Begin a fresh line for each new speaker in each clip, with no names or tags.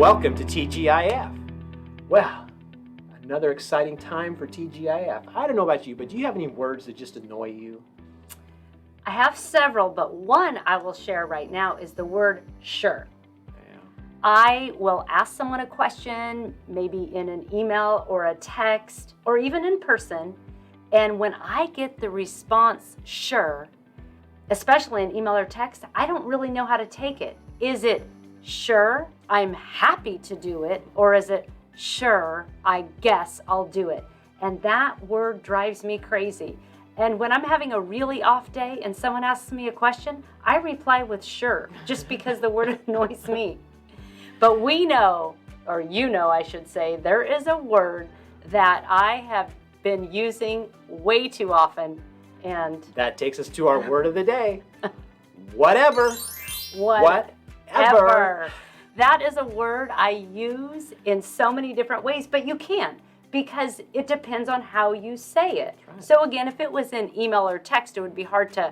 Welcome to TGIF. Well, another exciting time for TGIF. I don't know about you, but do you have any words that just annoy you?
I have several, but one I will share right now is the word sure.
Yeah.
I will ask someone a question, maybe in an email or a text, or even in person, and when I get the response sure, especially in email or text, I don't really know how to take it. Is it sure, I'm happy to do it, or is it sure, I guess I'll do it? And that word drives me crazy. And when I'm having a really off day and someone asks me a question, I reply with sure, just because the word annoys me. But we know, or you know, I should say, there is a word that I have been using way too often. And
that takes us to our word of the day. Whatever.
Whatever. That is a word I use in so many different ways, but you can, because it depends on how you say it.
Right.
So again, if it was in email or text, it would be hard to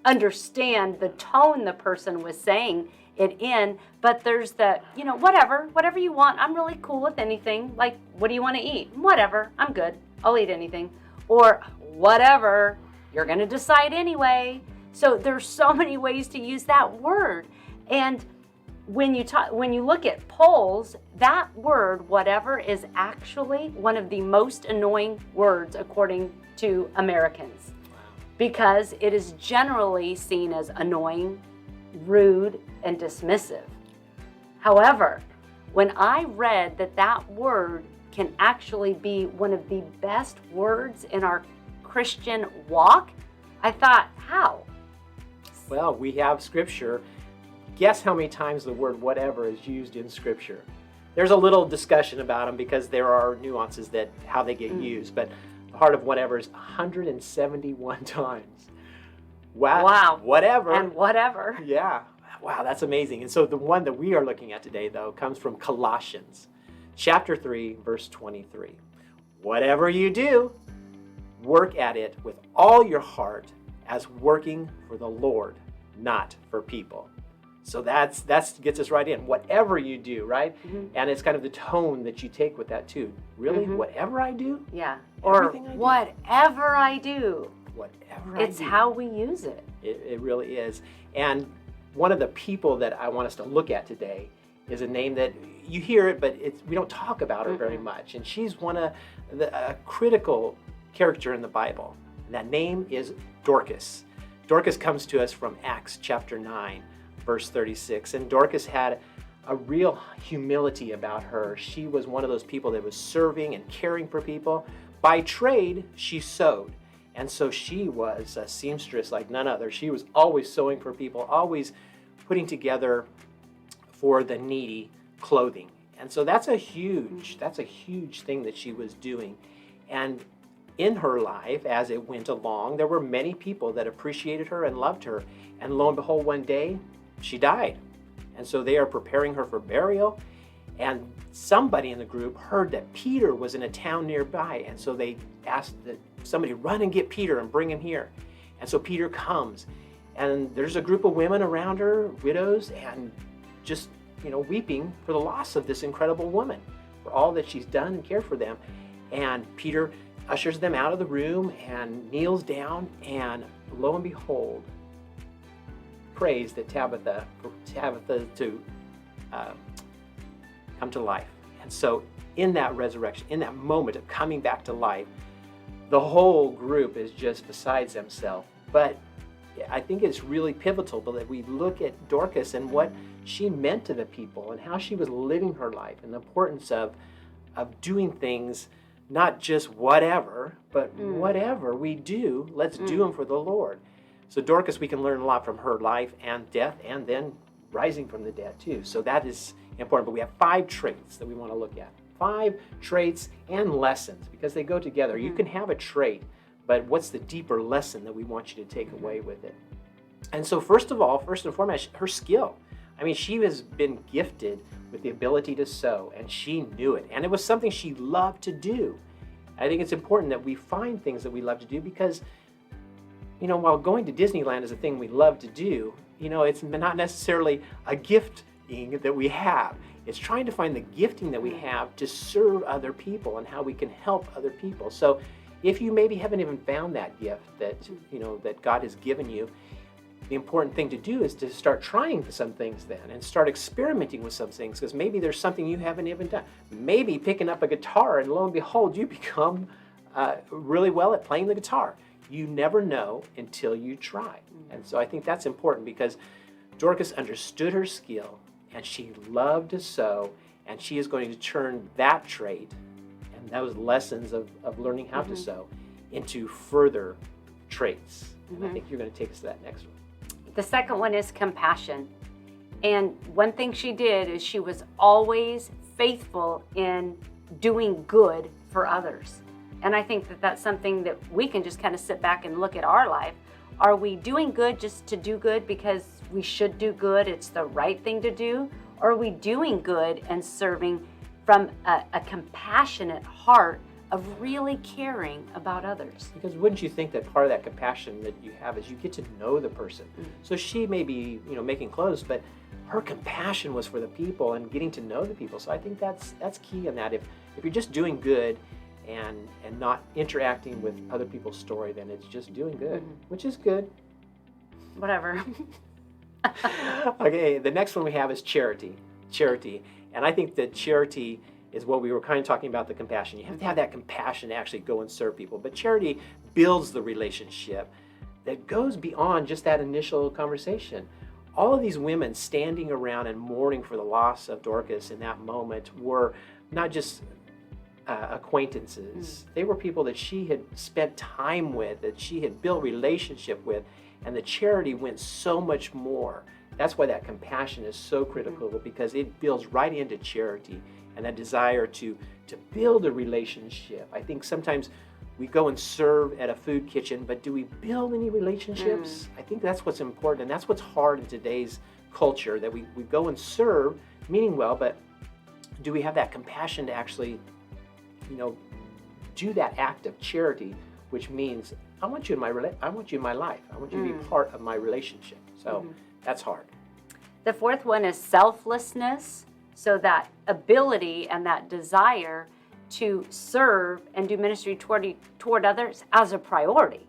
understand the tone the person was saying it in, but there's the, whatever you want. I'm really cool with anything. Like, what do you want to eat? Whatever, I'm good. I'll eat anything. Or whatever, you're going to decide anyway. So there's so many ways to use that word. And when you look at polls, that word, whatever, is actually one of the most annoying words according to Americans, because it is generally seen as annoying, rude, and dismissive. However, when I read that word can actually be one of the best words in our Christian walk, I thought, how?
Well, we have scripture. Guess how many times the word whatever is used in scripture? There's a little discussion about them because there are nuances that how they get used, but the heart of whatever is 171 times. Wow. Whatever.
And whatever.
Yeah. Wow, that's amazing. And so the one that we are looking at today, though, comes from Colossians chapter 3, verse 23. Whatever you do, work at it with all your heart as working for the Lord, not for people. So that gets us right in. Whatever you do, right? Mm-hmm. And it's kind of the tone that you take with that too. Really? Mm-hmm. Whatever I do?
Yeah. Or whatever I do.
Whatever I do.
It's how we use it.
It really is. And one of the people that I want us to look at today is a name that you hear it, but we don't talk about her very much. And she's a critical character in the Bible. And that name is Dorcas. Dorcas comes to us from Acts chapter 9. Verse 36, and Dorcas had a real humility about her. She was one of those people that was serving and caring for people. By trade, she sewed. And so she was a seamstress like none other. She was always sewing for people, always putting together for the needy clothing. And so that's a huge thing that she was doing. And in her life, as it went along, there were many people that appreciated her and loved her. And lo and behold, one day, she died. And so they are preparing her for burial. And somebody in the group heard that Peter was in a town nearby. And so they asked that somebody run and get Peter and bring him here. And so Peter comes. And there's a group of women around her, widows, and just, weeping for the loss of this incredible woman, for all that she's done and cared for them. And Peter ushers them out of the room and kneels down. And lo and behold, prays that Tabitha to come to life. And so in that resurrection, in that moment of coming back to life, the whole group is just besides themselves. But I think it's really pivotal that we look at Dorcas and what she meant to the people and how she was living her life and the importance of doing things, not just whatever, but whatever we do, let's do them for the Lord. So Dorcas, we can learn a lot from her life and death and then rising from the dead too. So that is important. But we have 5 traits that we want to look at. 5 traits and lessons because they go together. You can have a trait, but what's the deeper lesson that we want you to take away with it? And so first and foremost, her skill. I mean, she has been gifted with the ability to sew, and she knew it. And it was something she loved to do. I think it's important that we find things that we love to do because while going to Disneyland is a thing we love to do, it's not necessarily a gift that we have. It's trying to find the gifting that we have to serve other people and how we can help other people. So if you maybe haven't even found that gift that, that God has given you, the important thing to do is to start trying some things then and start experimenting with some things, because maybe there's something you haven't even done. Maybe picking up a guitar and lo and behold, you become really well at playing the guitar. You never know until you try. And so I think that's important, because Dorcas understood her skill and she loved to sew, and she is going to turn that trait and those lessons of learning how to sew into further traits. And I think you're going to take us to that next one.
The second one is compassion. And one thing she did is she was always faithful in doing good for others. And I think that that's something that we can just kind of sit back and look at our life. Are we doing good just to do good because we should do good, it's the right thing to do? Or are we doing good and serving from a compassionate heart of really caring about others?
Because wouldn't you think that part of that compassion that you have is you get to know the person. So she may be, making clothes, but her compassion was for the people and getting to know the people. So I think that's key in that. If you're just doing good and not interacting with other people's story, then it's just doing good, which is good.
Whatever.
Okay, the next one we have is charity. Charity. And I think that charity is what we were kind of talking about, the compassion. You have to have that compassion to actually go and serve people. But charity builds the relationship that goes beyond just that initial conversation. All of these women standing around and mourning for the loss of Dorcas in that moment were not just acquaintances. They were people that she had spent time with, that she had built relationship with, and the charity went so much more. That's why that compassion is so critical, because it builds right into charity and that desire to build a relationship. I think sometimes we go and serve at a food kitchen, but do we build any relationships? I think that's what's important, and that's what's hard in today's culture, that we go and serve, meaning well, but do we have that compassion to actually, do that act of charity, which means I want you in my life. I want you to be part of my relationship. So that's hard.
The fourth one is selflessness. So that ability and that desire to serve and do ministry toward others as a priority.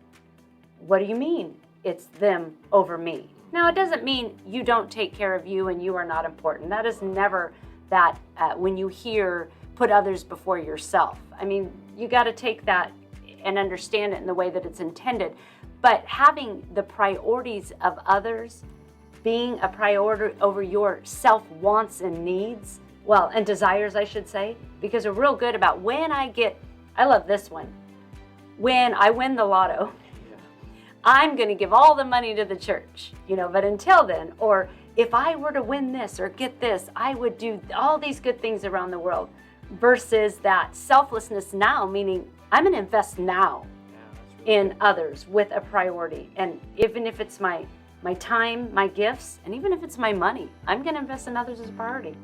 What do you mean it's them over me? Now, it doesn't mean you don't take care of you and you are not important. That is never that when you hear put others before yourself. I mean, you got to take that and understand it in the way that it's intended. But having the priorities of others being a priority over your self-wants and needs, and desires, I should say, because we're real good about I love this one, when I win the lotto, I'm going to give all the money to the church, but until then, or if I were to win this or get this, I would do all these good things around the world, versus that selflessness now, meaning I'm going to invest now in others with a priority. And even if it's my time, my gifts, and even if it's my money, I'm going to invest in others as a priority.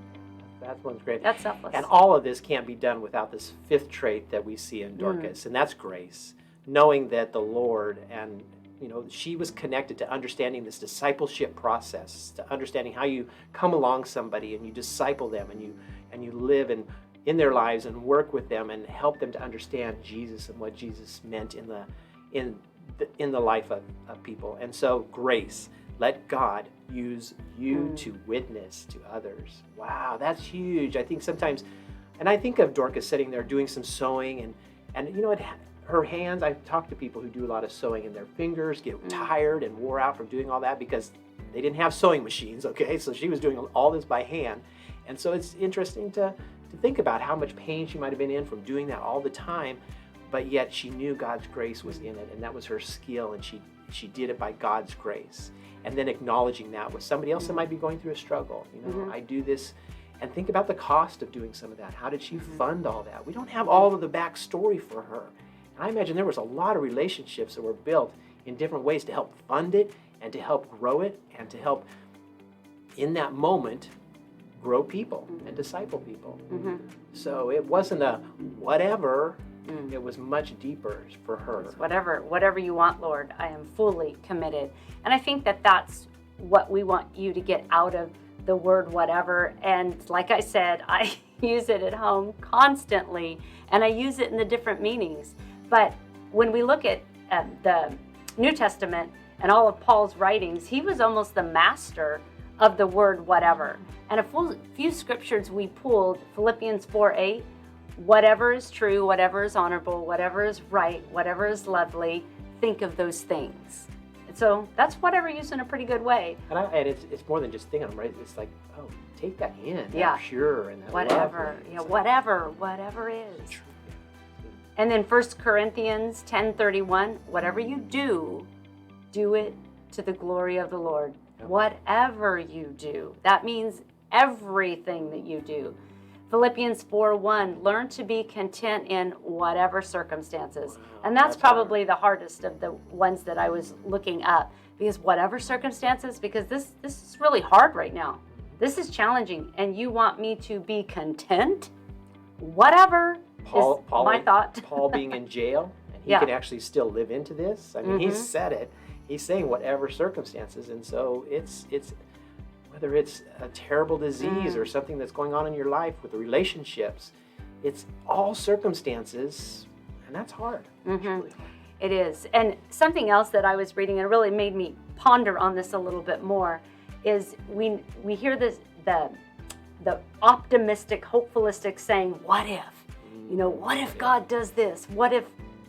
That one's great.
That's selfless.
And all of this can't be done without this fifth trait that we see in Dorcas, and that's grace. Knowing that the Lord, and she was connected to understanding this discipleship process, to understanding how you come along somebody and you disciple them and you live in their lives and work with them and help them to understand Jesus and what Jesus meant in the life of people. And so grace, let God use you to witness to others. Wow, that's huge. I think sometimes, and I think of Dorcas sitting there doing some sewing, and her hands, I've talked to people who do a lot of sewing, and their fingers get tired and wore out from doing all that because they didn't have sewing machines, okay? So she was doing all this by hand. And so it's interesting to think about how much pain she might have been in from doing that all the time, but yet she knew God's grace was in it, and that was her skill, and she did it by God's grace. And then acknowledging that with somebody else that might be going through a struggle. I do this, and think about the cost of doing some of that. How did she fund all that? We don't have all of the backstory for her. And I imagine there was a lot of relationships that were built in different ways to help fund it and to help grow it and to help, in that moment, grow people and disciple people. So it wasn't a whatever. It was much deeper for her.
It's whatever you want, Lord, I am fully committed. And I think that that's what we want you to get out of the word whatever. And like I said, I use it at home constantly, and I use it in the different meanings. But when we look at the New Testament and all of Paul's writings, he was almost the master of the word whatever. And a few scriptures we pulled, Philippians 4:8, whatever is true, whatever is honorable, whatever is right, whatever is lovely, think of those things. And so that's whatever used in a pretty good way.
And it's more than just thinking of them, right? It's like, oh, take that in, that
Yeah.
pure and that
Whatever,
lovely.
yeah,
It's
whatever is.
true.
And then 1 Corinthians 10:31, whatever you do, do it to the glory of the Lord.
Yep.
Whatever you do. That means everything that you do. Philippians 4:1, learn to be content in whatever circumstances.
Wow,
And that's
that's
probably the hardest of the ones that I was looking up. Because whatever circumstances, because this is really hard right now. This is challenging. And you want me to be content? Whatever is my thought.
Paul being in jail, and he
Yeah.
can actually still live into this. I mean,
Mhm.
he said it. He's saying whatever circumstances, and so it's whether it's a terrible disease or something that's going on in your life with the relationships, it's all circumstances, and that's hard. It's really hard.
It is. And something else that I was reading and it really made me ponder on this a little bit more is we hear this the optimistic, hopefulistic saying, what if? You know, what if God does this? What if?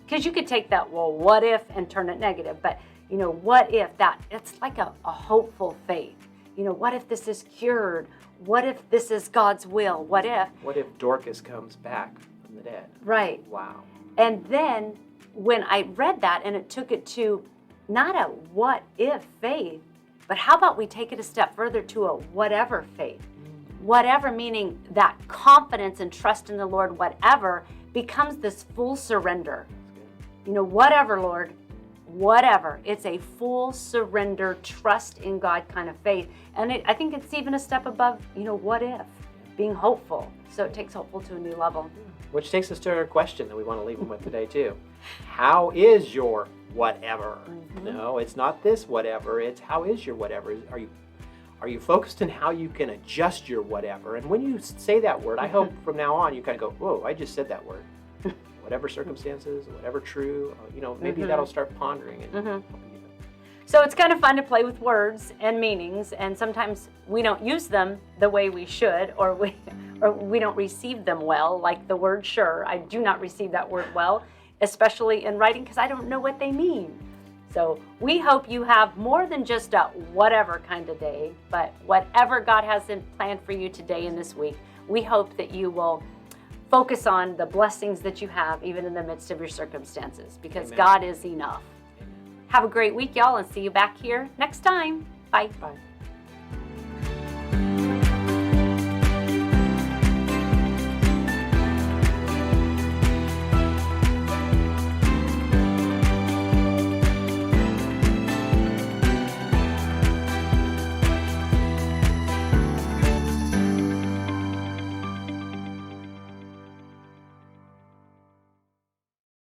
Because you could take that, well, what if, and turn it negative. But, you know, what if that? It's like a hopeful faith. You know, what if this is cured? What if this is God's will? What if?
What if Dorcas comes back from the dead?
Right.
Wow.
And then when I read that and it took it to not a what if faith, but how about we take it a step further to a whatever faith? Whatever, meaning that confidence and trust in the Lord, whatever, becomes this full surrender. You know, whatever, Lord, whatever. It's a full surrender, trust in God kind of faith. And I think it's even a step above, you know, what if? Being hopeful. So it takes hopeful to a new level.
Which takes us to our question that we want to leave them with today, too. How is your whatever? No, it's not this whatever. It's how is your whatever? Are you focused on how you can adjust your whatever? And when you say that word, I hope from now on you kind of go, whoa, I just said that word. Whatever circumstances, whatever true, you know, maybe that'll start pondering and help you.
So it's kind of fun to play with words and meanings, and sometimes we don't use them the way we should, or we don't receive them well, like the word sure. I do not receive that word well, especially in writing, because I don't know what they mean. So we hope you have more than just a whatever kind of day, but whatever God has planned for you today and this week, we hope that you will focus on the blessings that you have even in the midst of your circumstances, because
Amen.
God is enough. Have a great week, y'all, and see you back here next time. Bye.
Bye.